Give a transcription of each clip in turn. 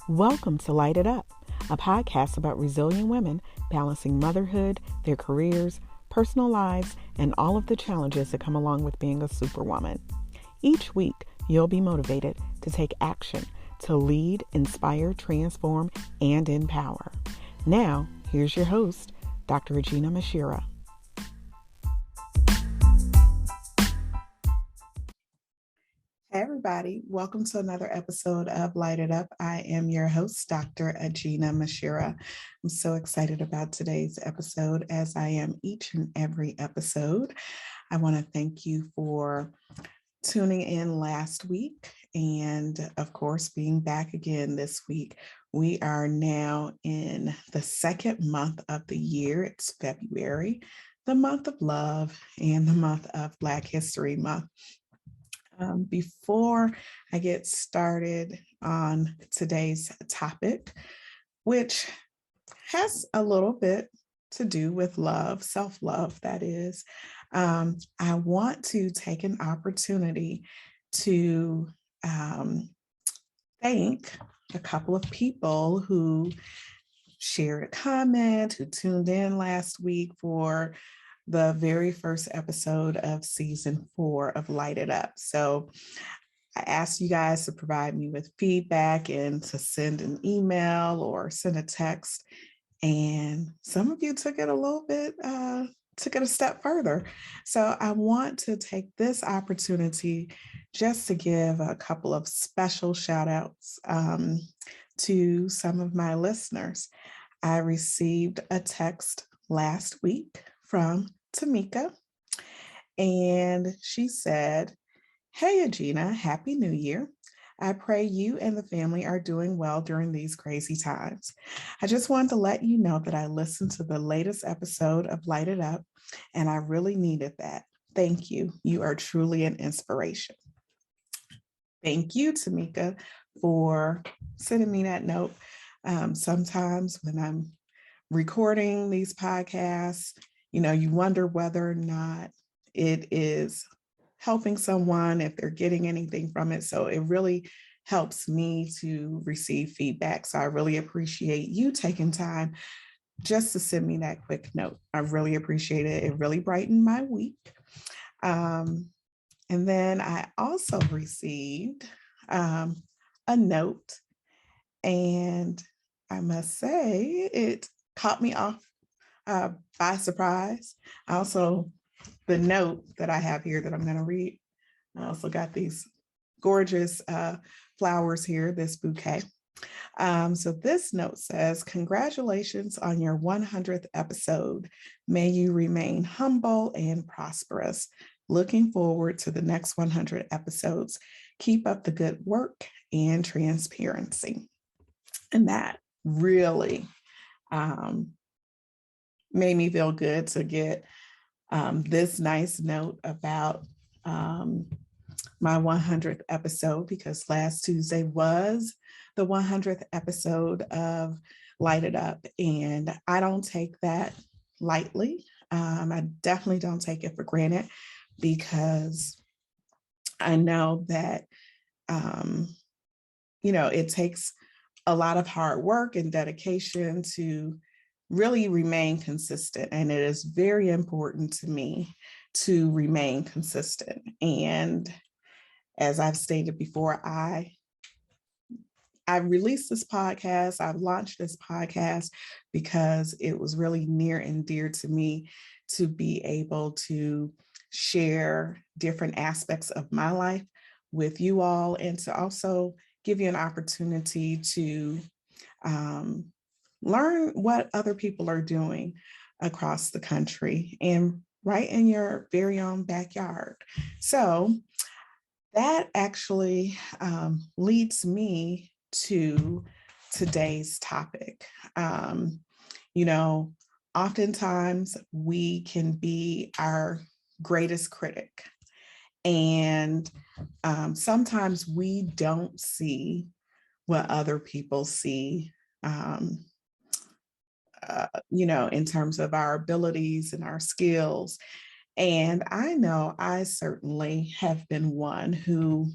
Welcome to Light It Up, a podcast about resilient women balancing motherhood, their careers, personal lives, and all of the challenges that come along with being a superwoman. Each week, you'll be motivated to take action to lead, inspire, transform, and empower. Now, here's your host, Dr. Aginah Musherah. Hey everybody, welcome to another episode of Light It Up. I am your host, Dr. Aginah Musherah. I'm so excited about today's episode, as I am each and every episode. I want to thank you for tuning in last week and, of course, being back again this week. We are now in the second month of the year. It's February, the month of love and the month of Black History Month. Before I get started on today's topic, which has a little bit to do with love, self-love, that is, I want to take an opportunity to thank a couple of people who shared a comment, who tuned in last week for the very first episode of season 4 of Light It Up. So I asked you guys to provide me with feedback and to send an email or send a text. And some of you took it a step further. So I want to take this opportunity just to give a couple of special shout outs to some of my listeners. I received a text last week from Tamika, and she said, "Hey Aginah, Happy New Year. I pray you and the family are doing well during these crazy times. I just wanted to let you know that I listened to the latest episode of Light It Up, and I really needed that. Thank you. You are truly an inspiration." Thank you, Tamika, for sending me that note. Sometimes when I'm recording these podcasts, you wonder whether or not it is helping someone, if they're getting anything from it. So it really helps me to receive feedback. So I really appreciate you taking time just to send me that quick note. I really appreciate it. It really brightened my week. And then I also received a note, and I must say it caught me off by surprise. The note that I have here that I'm going to read, I also got these gorgeous flowers here, this bouquet. So this note says, "Congratulations on your 100th episode. May you remain humble and prosperous. Looking forward to the next 100 episodes. Keep up the good work and transparency." And that really made me feel good to get this nice note about my 100th episode, because last Tuesday was the 100th episode of Light It Up, and I don't take that lightly. I definitely don't take it for granted, because I know that it takes a lot of hard work and dedication to really remain consistent. And it is very important to me to remain consistent. And as I've stated before, I released this podcast, I've launched this podcast because it was really near and dear to me to be able to share different aspects of my life with you all, and to also give you an opportunity to learn what other people are doing across the country and right in your very own backyard. So that actually leads me to today's topic. Oftentimes we can be our greatest critic, and sometimes we don't see what other people see, in terms of our abilities and our skills. And I know I certainly have been one who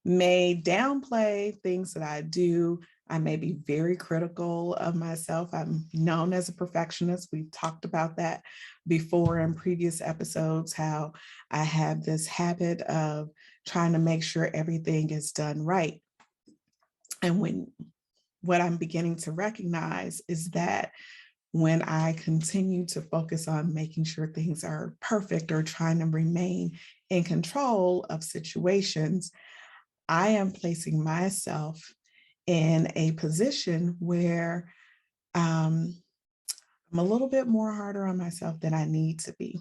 may downplay things that I do, I may be very critical of myself. I'm known as a perfectionist. We've talked about that before in previous episodes, how I have this habit of trying to make sure everything is done right. And what I'm beginning to recognize is that when I continue to focus on making sure things are perfect or trying to remain in control of situations, I am placing myself in a position where I'm a little bit more harder on myself than I need to be.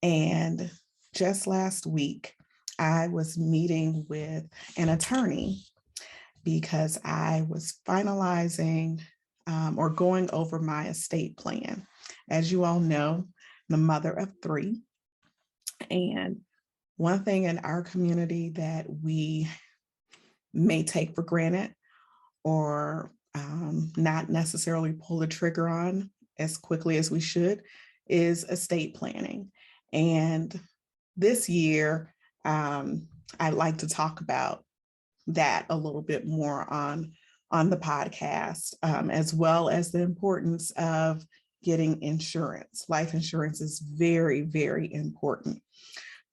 And just last week, I was meeting with an attorney because I was finalizing or going over my estate plan. As you all know, the mother of three. And one thing in our community that we may take for granted or not necessarily pull the trigger on as quickly as we should is estate planning. And this year, I'd like to talk about that a little bit more on the podcast, as well as the importance of getting insurance. Life insurance is very, very important.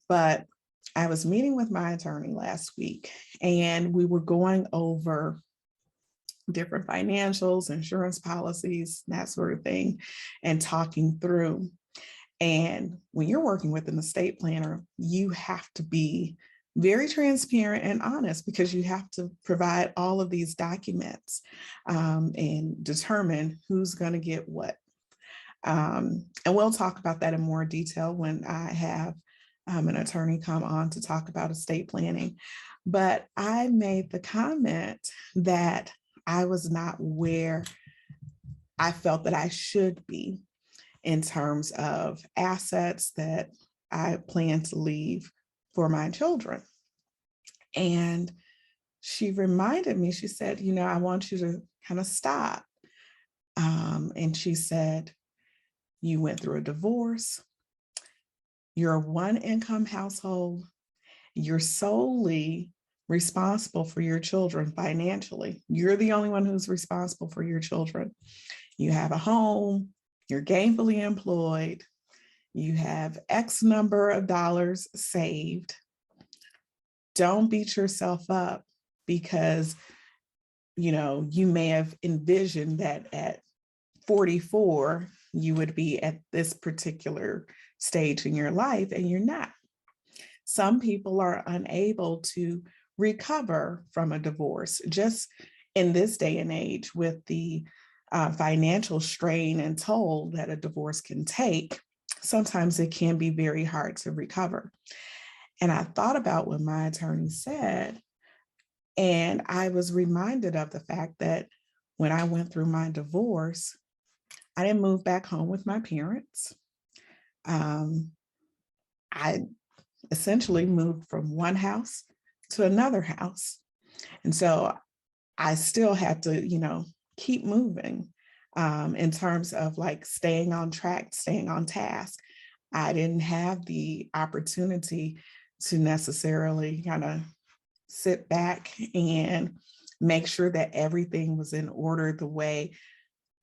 But I was meeting with my attorney last week, and we were going over different financials, insurance policies, that sort of thing, and talking through. And when you're working with an estate planner, you have to be very transparent and honest because you have to provide all of these documents and determine who's going to get what. And we'll talk about that in more detail when I have an attorney come on to talk about estate planning. But I made the comment that I was not where I felt that I should be in terms of assets that I plan to leave for my children. And she reminded me, she said, I want you to kind of stop. And she said, you went through a divorce. You're a one income household. You're solely responsible for your children financially. You're the only one who's responsible for your children. You have a home, you're gainfully employed, you have X number of dollars saved. Don't beat yourself up because, you may have envisioned that at 44, you would be at this particular stage in your life, and you're not. Some people are unable to recover from a divorce. Just in this day and age, with the financial strain and toll that a divorce can take, sometimes it can be very hard to recover. And I thought about what my attorney said, and I was reminded of the fact that when I went through my divorce, I didn't move back home with my parents. I essentially moved from one house to another house. And so I still had to, keep moving in terms of like staying on track, staying on task. I didn't have the opportunity to necessarily kind of sit back and make sure that everything was in order the way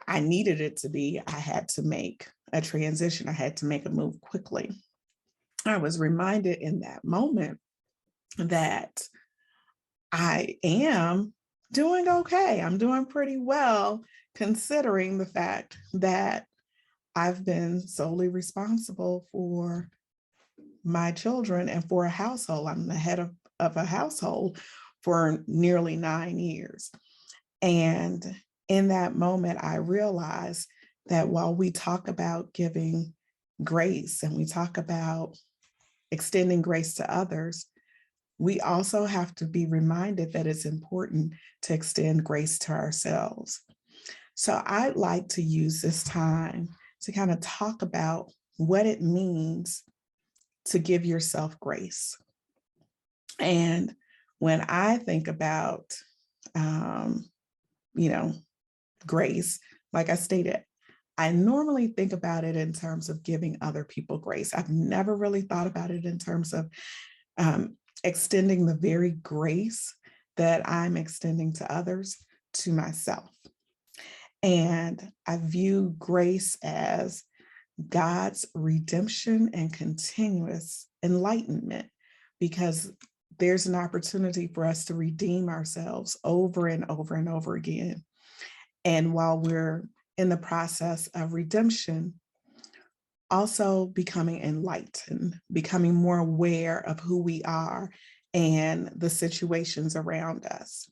I needed it to be. I had to make a transition. I had to make a move quickly. I was reminded in that moment that I am doing okay. I'm doing pretty well, considering the fact that I've been solely responsible for my children and for a household. I'm the head of a household for nearly 9 years. And in that moment, I realized that while we talk about giving grace and we talk about extending grace to others, we also have to be reminded that it's important to extend grace to ourselves. So I'd like to use this time to kind of talk about what it means to give yourself grace. And when I think about, grace, like I stated, I normally think about it in terms of giving other people grace. I've never really thought about it in terms of extending the very grace that I'm extending to others to myself. And I view grace as God's redemption and continuous enlightenment, because there's an opportunity for us to redeem ourselves over and over and over again. And while we're in the process of redemption, also becoming enlightened, becoming more aware of who we are and the situations around us.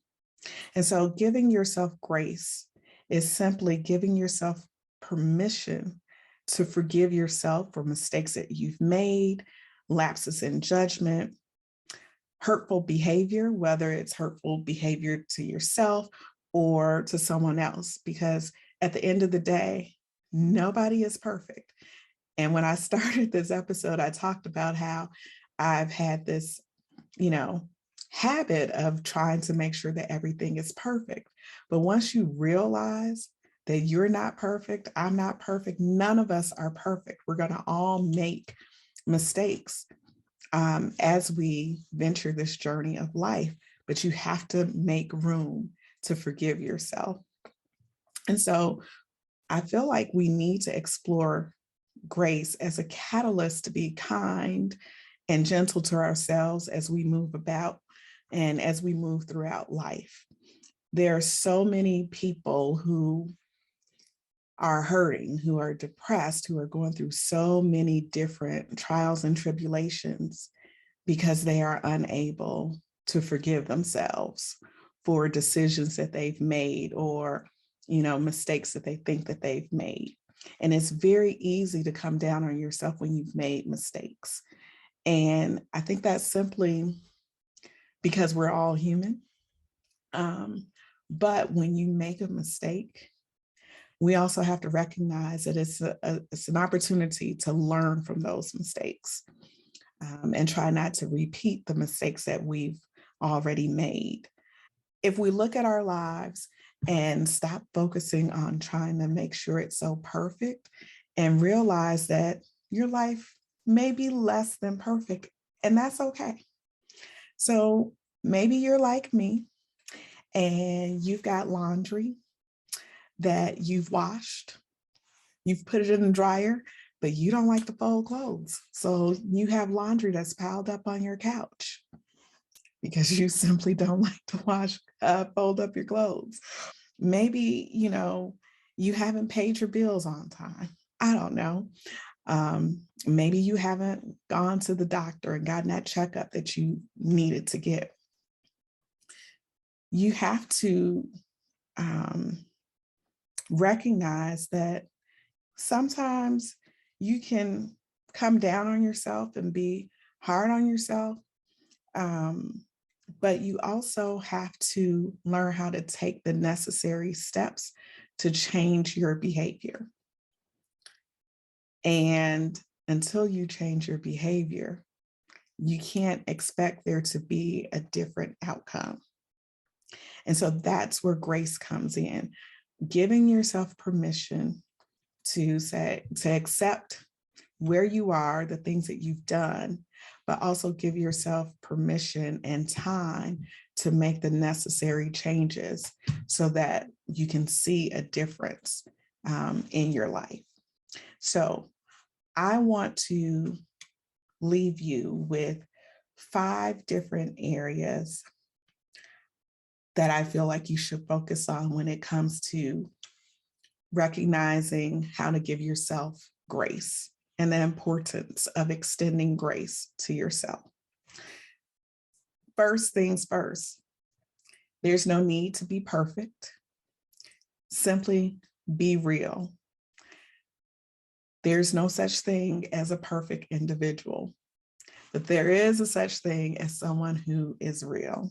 And so giving yourself grace is simply giving yourself permission to forgive yourself for mistakes that you've made, lapses in judgment, hurtful behavior, whether it's hurtful behavior to yourself or to someone else, because at the end of the day, nobody is perfect. And when I started this episode, I talked about how I've had this, habit of trying to make sure that everything is perfect. But once you realize that you're not perfect, I'm not perfect, none of us are perfect. We're going to all make mistakes as we venture this journey of life, but you have to make room to forgive yourself. And so I feel like we need to explore grace as a catalyst to be kind and gentle to ourselves as we move about and as we move throughout life. There are so many people who are hurting, who are depressed, who are going through so many different trials and tribulations because they are unable to forgive themselves for decisions that they've made or, mistakes that they think that they've made. And it's very easy to come down on yourself when you've made mistakes. And I think that's simply because we're all human. But when you make a mistake, we also have to recognize that it's an opportunity to learn from those mistakes and try not to repeat the mistakes that we've already made. If we look at our lives and stop focusing on trying to make sure it's so perfect and realize that your life may be less than perfect, and that's okay. So maybe you're like me and you've got laundry that you've washed, you've put it in the dryer, but you don't like to fold clothes. So you have laundry that's piled up on your couch because you simply don't like to fold up your clothes. Maybe, you haven't paid your bills on time. I don't know. Maybe you haven't gone to the doctor and gotten that checkup that you needed to get. You have to recognize that sometimes you can come down on yourself and be hard on yourself. But you also have to learn how to take the necessary steps to change your behavior. And until you change your behavior, you can't expect there to be a different outcome. And so that's where grace comes in, giving yourself permission to accept where you are, the things that you've done, but also give yourself permission and time to make the necessary changes so that you can see a difference in your life. So I want to leave you with 5 different areas that I feel like you should focus on when it comes to recognizing how to give yourself grace and the importance of extending grace to yourself. First things first, there's no need to be perfect. Simply be real. There's no such thing as a perfect individual, but there is a such thing as someone who is real.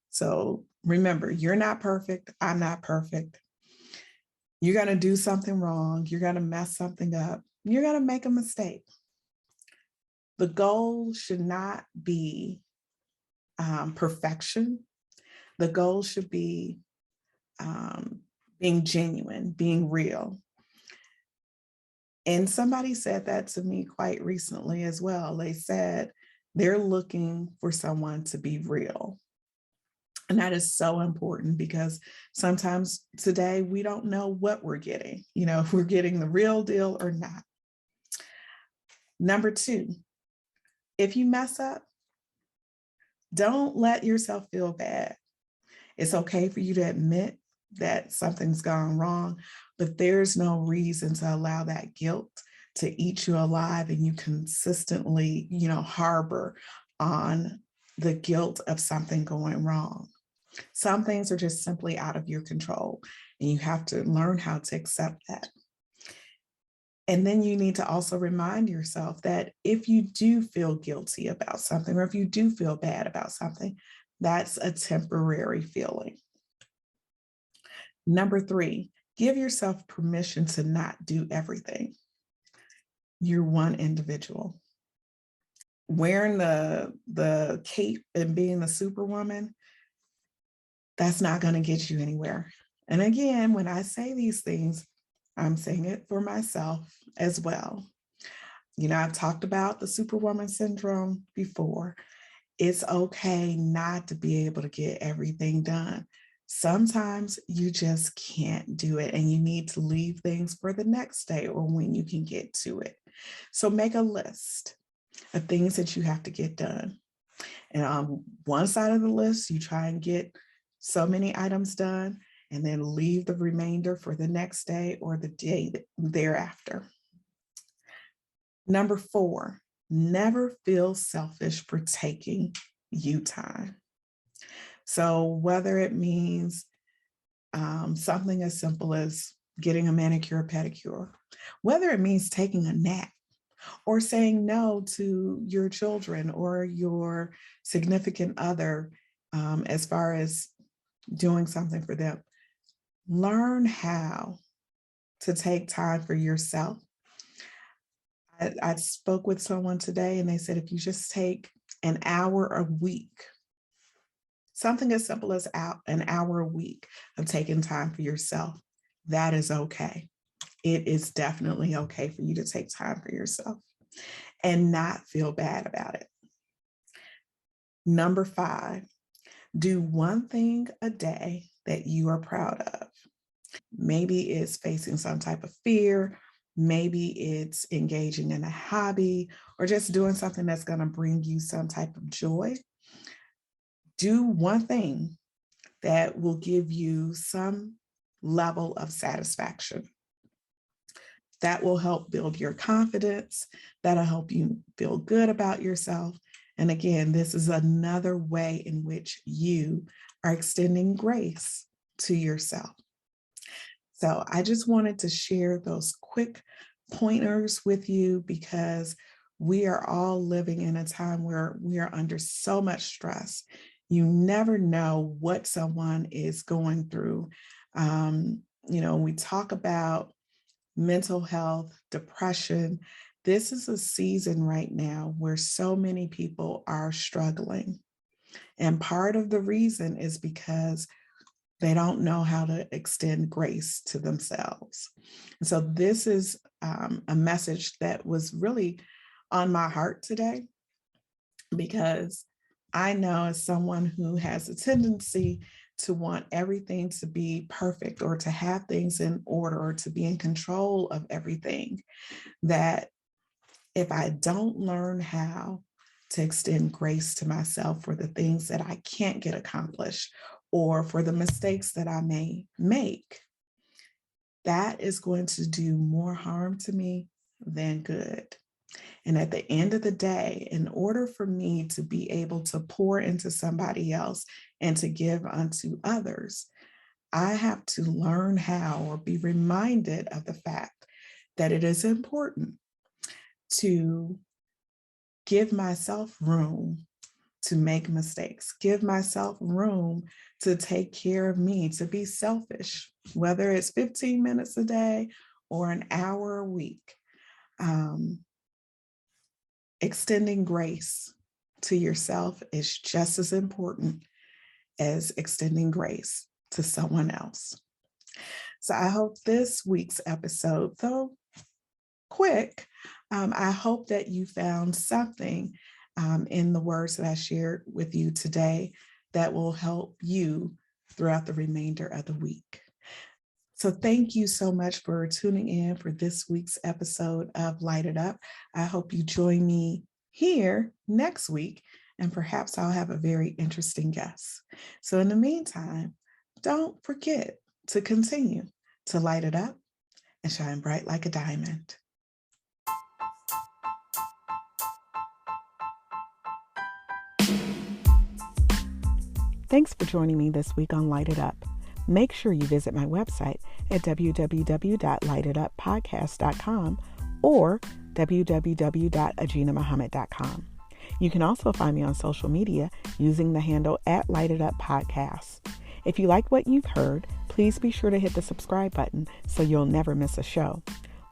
So remember, you're not perfect. I'm not perfect. You're going to do something wrong. You're going to mess something up. You're going to make a mistake. The goal should not be perfection. The goal should be being genuine, being real. And somebody said that to me quite recently as well. They said they're looking for someone to be real. And that is so important because sometimes today we don't know what we're getting, if we're getting the real deal or not. Number 2, if you mess up, don't let yourself feel bad. It's okay for you to admit that something's gone wrong, but there's no reason to allow that guilt to eat you alive and you consistently, harbor on the guilt of something going wrong. Some things are just simply out of your control, and you have to learn how to accept that. And then you need to also remind yourself that if you do feel guilty about something, or if you do feel bad about something, that's a temporary feeling. Number 3, give yourself permission to not do everything. You're one individual. Wearing the cape and being the superwoman, that's not going to get you anywhere. And again, when I say these things, I'm saying it for myself as well. I've talked about the superwoman syndrome before. It's okay not to be able to get everything done. Sometimes you just can't do it, and you need to leave things for the next day or when you can get to it. So make a list of things that you have to get done. And on one side of the list, you try and get so many items done, and then leave the remainder for the next day or the day thereafter. Number 4, never feel selfish for taking you time. So whether it means something as simple as getting a manicure or pedicure, whether it means taking a nap or saying no to your children or your significant other, as far as doing something for them, learn how to take time for yourself. I spoke with someone today and they said, if you just take an hour a week, something as simple as an hour a week of taking time for yourself, that is okay. It is definitely okay for you to take time for yourself and not feel bad about it. Number 5, do one thing a day that you are proud of. Maybe it's facing some type of fear. Maybe it's engaging in a hobby or just doing something that's going to bring you some type of joy. Do one thing that will give you some level of satisfaction. That will help build your confidence. That'll help you feel good about yourself. And again, this is another way in which you are extending grace to yourself. So I just wanted to share those quick pointers with you because we are all living in a time where we are under so much stress. You never know what someone is going through. We talk about mental health, depression. This is a season right now where so many people are struggling. And part of the reason is because they don't know how to extend grace to themselves. And so this is a message that was really on my heart today, because I know as someone who has a tendency to want everything to be perfect or to have things in order or to be in control of everything, that if I don't learn how to extend grace to myself for the things that I can't get accomplished or for the mistakes that I may make, that is going to do more harm to me than good. And at the end of the day, in order for me to be able to pour into somebody else and to give unto others, I have to learn how or be reminded of the fact that it is important to give myself room to make mistakes, give myself room to take care of me, to be selfish, whether it's 15 minutes a day or an hour a week. Extending grace to yourself is just as important as extending grace to someone else. So I hope this week's episode, though quick, I hope that you found something in the words that I shared with you today that will help you throughout the remainder of the week. So thank you so much for tuning in for this week's episode of Light It Up. I hope you join me here next week, and perhaps I'll have a very interesting guest. So in the meantime, don't forget to continue to light it up and shine bright like a diamond. Thanks for joining me this week on Light It Up. Make sure you visit my website at www.lightituppodcast.com or www.aginahmuhammad.com. You can also find me on social media using the handle @LITEITUpPodcast. If you like what you've heard, please be sure to hit the subscribe button so you'll never miss a show.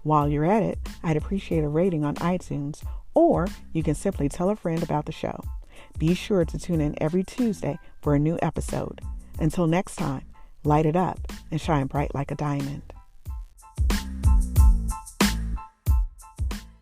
While you're at it, I'd appreciate a rating on iTunes, or you can simply tell a friend about the show. Be sure to tune in every Tuesday for a new episode. Until next time, light it up and shine bright like a diamond.